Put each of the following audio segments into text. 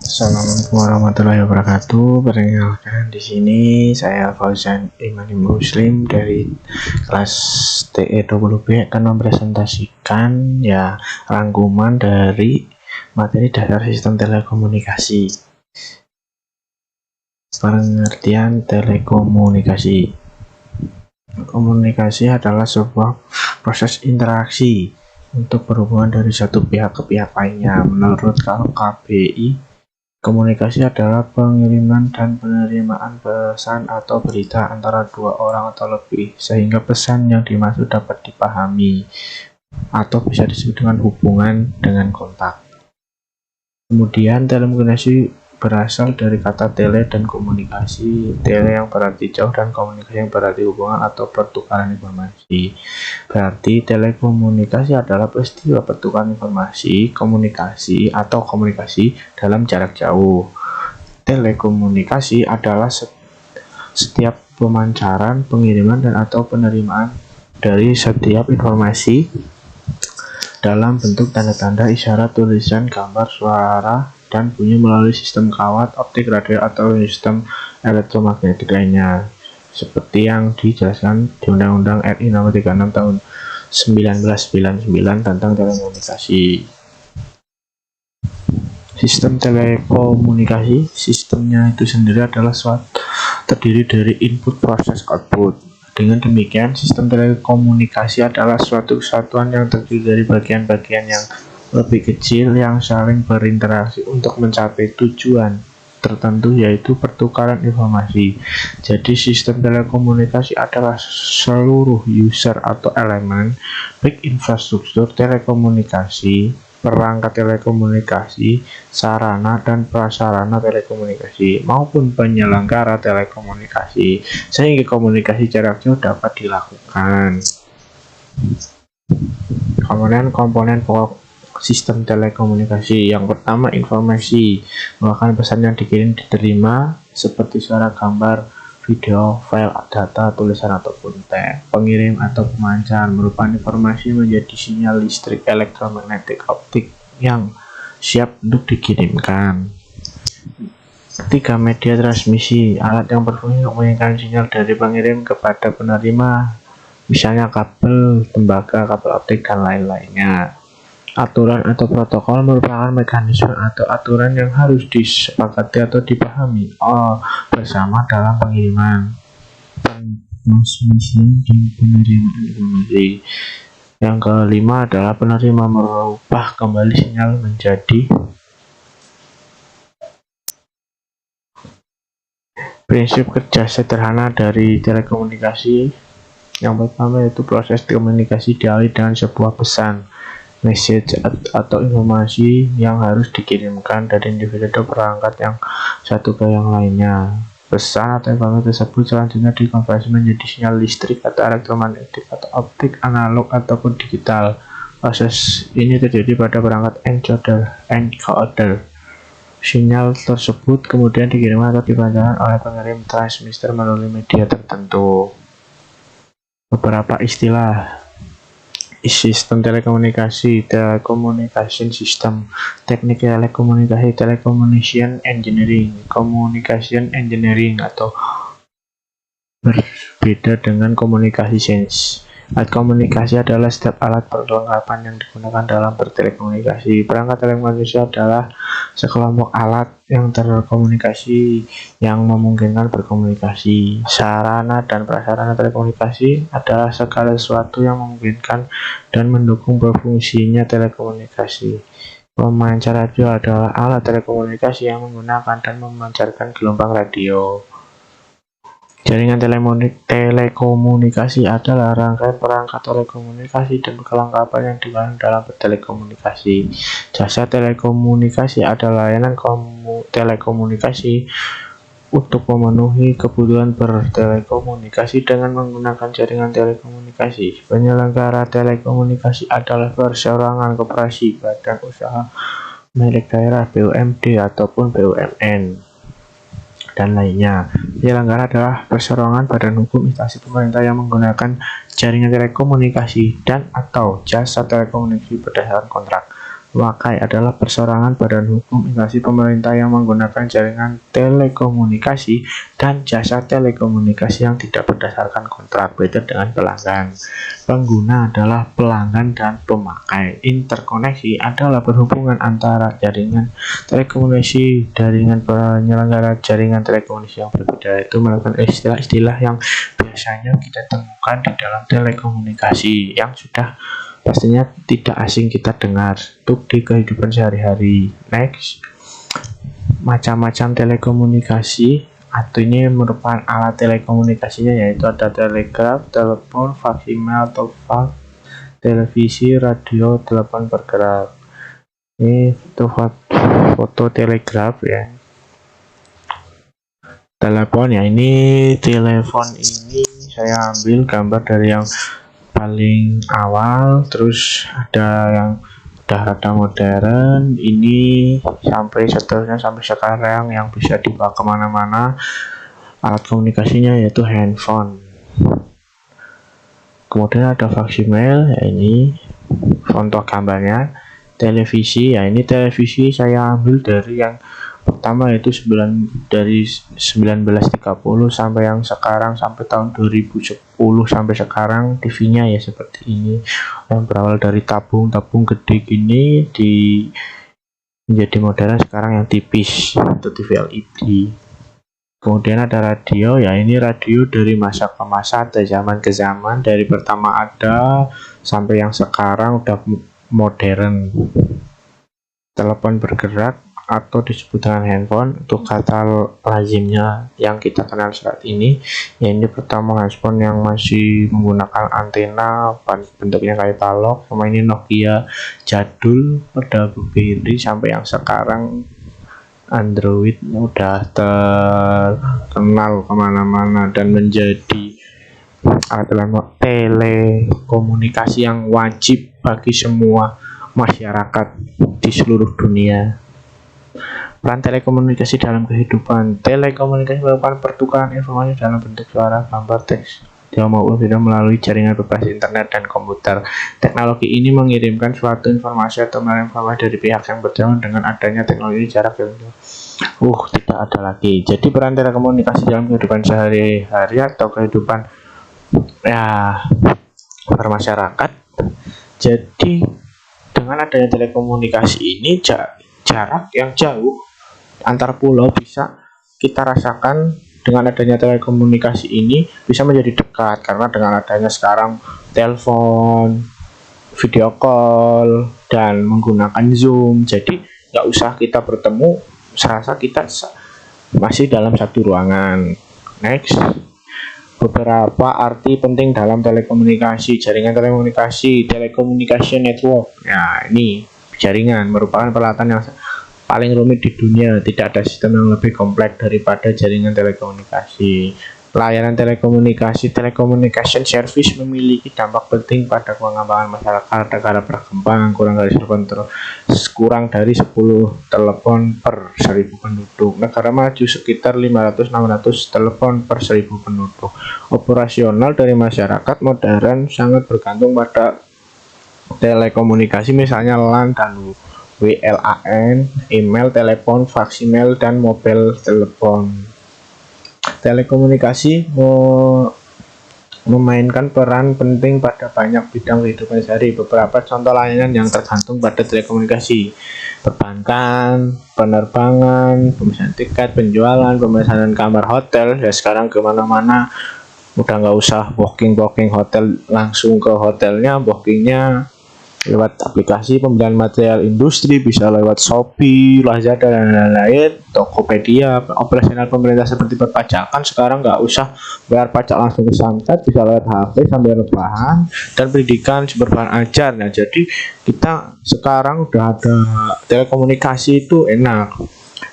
Assalamualaikum warahmatullahi wabarakatuh. Perkenalkan, di sini saya Fauzan Imani Muslim dari kelas TE20B akan mempresentasikan rangkuman dari materi dasar sistem telekomunikasi. Pengertian telekomunikasi. Komunikasi adalah sebuah proses interaksi untuk berhubungan dari satu pihak ke pihak lainnya. Menurut KBI, komunikasi adalah pengiriman dan penerimaan pesan atau berita antara dua orang atau lebih, sehingga pesan yang dimaksud dapat dipahami atau bisa disebut dengan hubungan dengan kontak. Kemudian telekomunikasi berasal dari kata tele dan komunikasi. Tele yang berarti jauh dan komunikasi yang berarti hubungan atau pertukaran informasi. Berarti telekomunikasi adalah peristiwa pertukaran informasi, komunikasi atau komunikasi dalam jarak jauh. Telekomunikasi adalah setiap pemancaran, pengiriman dan atau penerimaan dari setiap informasi dalam bentuk tanda-tanda, isyarat, tulisan, gambar, suara, dan bunyi melalui sistem kawat, optik, radio, atau sistem elektromagnetik lainnya, seperti yang dijelaskan di Undang-Undang RI Nomor 36 Tahun 1999 tentang telekomunikasi. Sistem telekomunikasi, sistemnya itu sendiri adalah terdiri dari input, proses, output. Dengan demikian, sistem telekomunikasi adalah suatu kesatuan yang terdiri dari bagian-bagian yang lebih kecil yang saling berinteraksi untuk mencapai tujuan tertentu, yaitu pertukaran informasi. Jadi sistem telekomunikasi adalah seluruh user atau elemen, baik infrastruktur telekomunikasi, perangkat telekomunikasi, sarana dan prasarana telekomunikasi, maupun penyelenggara telekomunikasi, sehingga komunikasi jarak jauh dapat dilakukan. Komponen pokok sistem telekomunikasi. Yang pertama, informasi, merupakan pesan yang dikirim diterima seperti suara, gambar, video, file, data, tulisan ataupun teks. Pengirim atau pemancar merupakan informasi menjadi sinyal listrik, elektromagnetik, optik yang siap untuk dikirimkan. Ketiga, media transmisi, alat yang berfungsi untuk mengirimkan sinyal dari pengirim kepada penerima, misalnya kabel, tembaga, kabel optik, dan lain-lainnya. Aturan atau protokol merupakan mekanisme atau aturan yang harus disepakati atau dipahami bersama dalam pengiriman, transmisi, dan penerimaan informasi. Yang kelima adalah penerima merubah kembali sinyal menjadi prinsip kerja sederhana dari telekomunikasi. Yang pertama yaitu proses komunikasi diawali dengan sebuah pesan, message atau informasi yang harus dikirimkan dari individu atau perangkat yang satu ke yang lainnya. Pesan atau informasi tersebut selanjutnya dikonversi menjadi sinyal listrik atau elektromagnetik atau optik, analog ataupun digital. Proses ini terjadi pada perangkat encoder. Sinyal tersebut kemudian dikirimkan atau dipancarkan oleh pengirim transmitter melalui media tertentu. Beberapa istilah: sistem telekomunikasi, telecommunication system, teknik telekomunikasi, telecommunication engineering, communication engineering, atau berbeda dengan komunikasi sains. Alat komunikasi adalah setiap alat perlengkapan yang digunakan dalam bertelekomunikasi. Perangkat telekomunikasi adalah sekelompok alat yang terkomunikasi yang memungkinkan berkomunikasi. Sarana dan prasarana telekomunikasi adalah segala sesuatu yang memungkinkan dan mendukung berfungsinya telekomunikasi. Pemancar radio adalah alat telekomunikasi yang menggunakan dan memancarkan gelombang radio. Jaringan telekomunikasi adalah rangkaian perangkat telekomunikasi dan kelengkapan yang digunakan dalam bertelekomunikasi. Jasa telekomunikasi adalah layanan telekomunikasi untuk memenuhi kebutuhan bertelekomunikasi dengan menggunakan jaringan telekomunikasi. Penyelenggara telekomunikasi adalah perseorangan, koperasi, badan usaha milik daerah, BUMD ataupun BUMN, dan lainnya. Penyelenggara adalah perseorangan, badan hukum, instansi pemerintah yang menggunakan jaringan telekomunikasi dan atau jasa telekomunikasi berdasarkan kontrak. WAKAI adalah perseorangan badan hukum instansi pemerintah yang menggunakan jaringan telekomunikasi dan jasa telekomunikasi yang tidak berdasarkan kontrak, beda dengan pelanggan. Pengguna adalah pelanggan dan pemakai. Interkoneksi adalah berhubungan antara jaringan telekomunikasi jaringan penyelenggara jaringan telekomunikasi yang berbeda. Itu merupakan istilah-istilah yang biasanya kita temukan di dalam telekomunikasi yang sudah pastinya tidak asing kita dengar untuk di kehidupan sehari-hari. Next, macam-macam telekomunikasi atau ini merupakan alat telekomunikasinya, yaitu ada telegraf, telepon, fax, email atau fax, televisi, radio, telepon bergerak. Ini itu foto telegraf ya. Telepon ya, ini telepon ini saya ambil gambar dari yang paling awal, terus ada yang udah rada modern, ini sampai seterusnya sampai sekarang yang bisa dibawa kemana-mana alat komunikasinya, yaitu handphone. Kemudian ada faksimiles ya, ini contoh gambarnya. Televisi ya, ini televisi saya ambil dari yang pertama, yaitu dari 1930 sampai yang sekarang, sampai tahun 2010 sampai sekarang TV-nya ya seperti ini, yang berawal dari tabung gede gini menjadi modern sekarang yang tipis atau TV LED. Kemudian ada radio ya, ini radio dari masa ke masa, dari zaman ke zaman, dari pertama ada sampai yang sekarang udah modern. Telepon bergerak atau disebut dengan handphone untuk kata lazimnya yang kita kenal saat ini, ya ini pertama handphone yang masih menggunakan antena bentuknya kayak balok, sama ini Nokia jadul pada BlackBerry, sampai yang sekarang Android udah terkenal kemana-mana dan menjadi alat telekomunikasi yang wajib bagi semua masyarakat di seluruh dunia. Peran telekomunikasi dalam kehidupan. Telekomunikasi merupakan pertukaran informasi dalam bentuk suara, gambar, teks, maupun video melalui jaringan berbasis internet dan komputer. Teknologi ini mengirimkan suatu informasi atau menerima informasi dari pihak yang berjauh. Dengan adanya teknologi jarak jauh tidak ada lagi. Jadi peran telekomunikasi dalam kehidupan sehari-hari atau kehidupan ya bermasyarakat. Jadi dengan adanya telekomunikasi ini jarak yang jauh antar pulau bisa kita rasakan. Dengan adanya telekomunikasi ini bisa menjadi dekat, karena dengan adanya sekarang telepon, video call, dan menggunakan Zoom, jadi nggak usah kita bertemu, serasa kita masih dalam satu ruangan. Next, beberapa arti penting dalam telekomunikasi. Jaringan telekomunikasi, telecommunication network. Ya, ini jaringan merupakan peralatan yang paling rumit di dunia. Tidak ada sistem yang lebih kompleks daripada jaringan telekomunikasi. Layanan telekomunikasi, telecommunication service memiliki dampak penting pada pengembangan masyarakat negara berkembang. Kurang dari 10 telepon per 1000 penduduk. Negara maju sekitar 500-600 telepon per 1000 penduduk. Operasional dari masyarakat modern sangat bergantung pada telekomunikasi, misalnya LAN dan WLAN, email, telepon, faksimiles, dan mobile telepon. Telekomunikasi memainkan peran penting pada banyak bidang kehidupan sehari. Beberapa contoh layanan yang tergantung pada telekomunikasi: perbankan, penerbangan, pemesanan tiket, penjualan, pemesanan kamar hotel. Ya sekarang kemana-mana udah nggak usah booking hotel langsung ke hotelnya, bookingnya lewat aplikasi. Pembelian material industri bisa lewat Shopee, Lazada, dan lain-lain, Tokopedia. Operasional pemerintah seperti perpajakan sekarang nggak usah bayar pajak langsung ke Samsat, bisa lewat HP sambil rebahan. Dan pendidikan berbahan ajar. Nah, jadi kita sekarang udah ada telekomunikasi itu enak.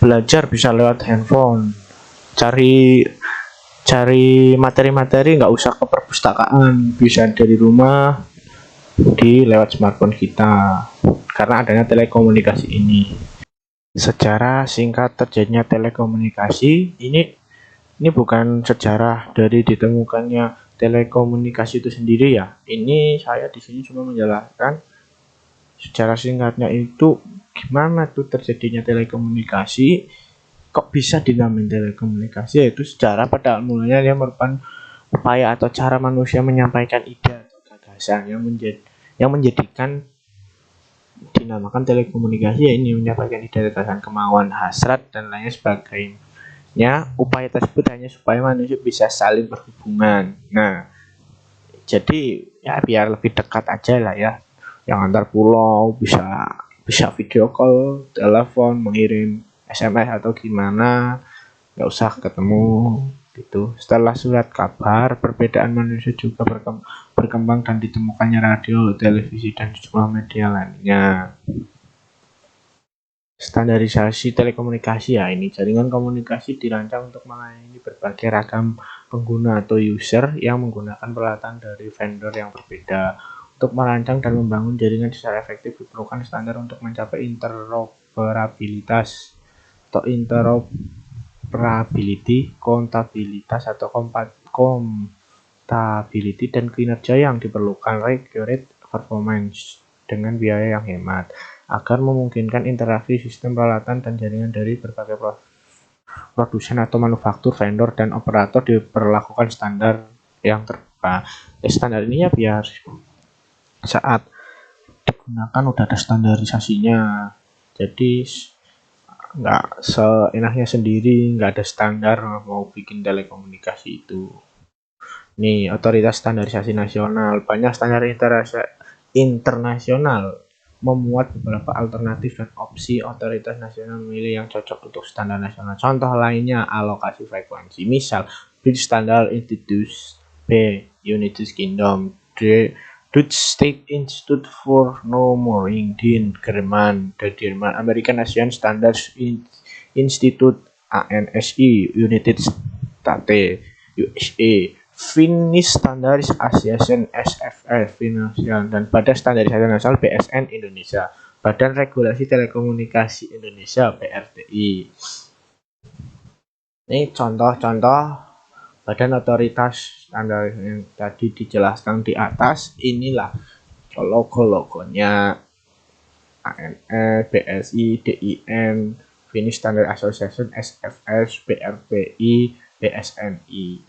Belajar bisa lewat handphone. Cari materi-materi nggak usah ke perpustakaan, bisa dari rumah lewat smartphone kita, karena adanya telekomunikasi ini. Secara singkat terjadinya telekomunikasi ini bukan sejarah dari ditemukannya telekomunikasi itu sendiri ya. Ini saya di sini cuma menjelaskan Secara singkatnya itu gimana tuh terjadinya telekomunikasi, kok bisa dinamain telekomunikasi, yaitu secara pada mulanya dia merupakan upaya atau cara manusia menyampaikan ide atau gagasan yang menjadikan dinamakan telekomunikasi, ya ini menyampaikan ide, gagasan, kemauan, hasrat dan lainnya sebagainya. Upaya tersebut hanya supaya manusia bisa saling berhubungan. Nah, jadi ya biar lebih dekat aja lah ya, yang antar pulau bisa video call, telepon, mengirim SMS atau gimana, nggak usah ketemu gitu. Setelah surat kabar, perbedaan manusia juga berkembang dan ditemukannya radio, televisi, dan sejumlah media lainnya. Standarisasi telekomunikasi, ya ini jaringan komunikasi dirancang untuk melayani berbagai ragam pengguna atau user yang menggunakan peralatan dari vendor yang berbeda. Untuk merancang dan membangun jaringan secara efektif diperlukan standar untuk mencapai interoperabilitas atau kontabilitas atau compatibility dan kinerja yang diperlukan, accurate performance dengan biaya yang hemat, agar memungkinkan interaksi sistem peralatan dan jaringan dari berbagai produsen atau manufaktur, vendor, dan operator. Diperlakukan standar yang terbuka. Standar ini ya biar saat digunakan udah ada standarisasinya, jadi nggak seenaknya sendiri, nggak ada standar mau bikin telekomunikasi itu. Nih, otoritas standarisasi nasional. Banyak standar internasional memuat beberapa alternatif dan opsi. Otoritas nasional memilih yang cocok untuk standar nasional. Contoh lainnya alokasi frekuensi. Misal British Standard Institute, B. United Kingdom, D. Dutch State Institute for Numbering di Jerman, American National Standards Institute ANSI, United States, USA, Finnish Standards Association SFR Financial, dan Badan Standarisasi Nasional BSN Indonesia, Badan Regulasi Telekomunikasi Indonesia BRTI. Ini contoh-contoh badan otoritas standar yang tadi dijelaskan di atas. Inilah logo-logonya ANS, BSI, DIN, Finnish Standard Association, SFS, BRPI, BSNI.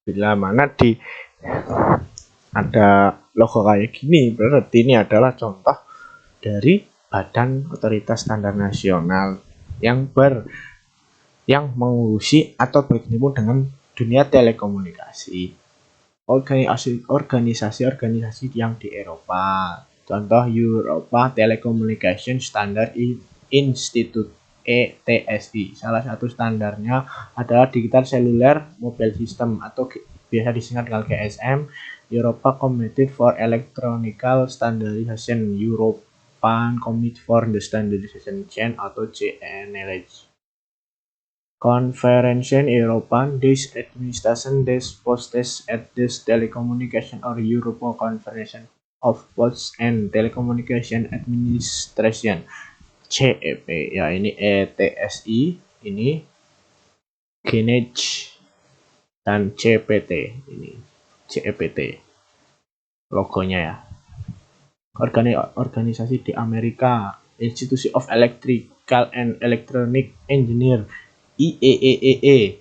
Bila mana ada logo kayak gini, berarti ini adalah contoh dari badan otoritas standar nasional yang mengurusi atau berkecimpung dengan dunia telekomunikasi. Organisasi-organisasi yang di Eropa, contoh Europa Telecommunication Standard Institute ETSI. Salah satu standarnya adalah Digital Cellular Mobile System atau biasa disingkat dengan GSM, Europa Committee for Electronical Standardization, European Committee for the Standardization Chain atau CNLH. Conferencen European des Administration des Postes et des Telecommunication or European Conference of Posts and Telecommunication Administration, CEP, ya ini ETSI, ini GNEG, dan CPT, ini CEPT logonya ya. Organisasi di Amerika, Institute of Electrical and Electronic Engineer, IEEE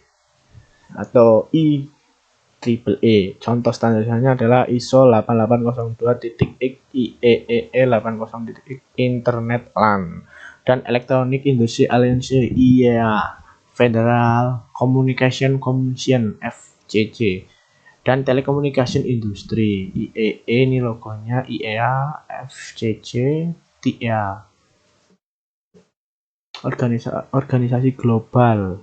atau IEEE. Contoh standarisasinya adalah ISO 8802.X, IEEE 80.X, Internet LAN, dan Electronic Industry Alliance, IEA, Federal Communication Commission, FCC, dan Telecommunication Industry, IEE, ini logonya IEA, FCC, TIA. Organisasi global,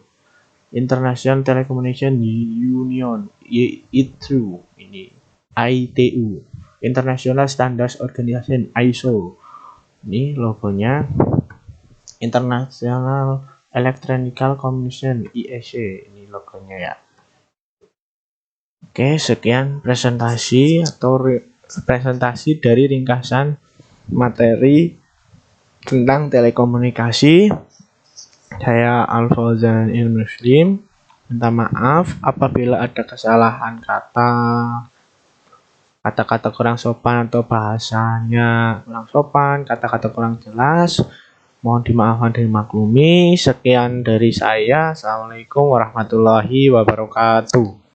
International Telecommunication Union, ITU, ini ITU, International Standards Organization, ISO, ini logonya International Electronical Commission, IEC, ini logonya ya. Oke, sekian presentasi dari ringkasan materi tentang telekomunikasi. Saya Al-Fauzan Muslim. Minta maaf apabila ada kesalahan kata kata-kata kurang sopan atau bahasanya kurang sopan, kata-kata kurang jelas, mohon dimaafkan dan dimaklumi. Sekian dari saya. Assalamualaikum warahmatullahi wabarakatuh.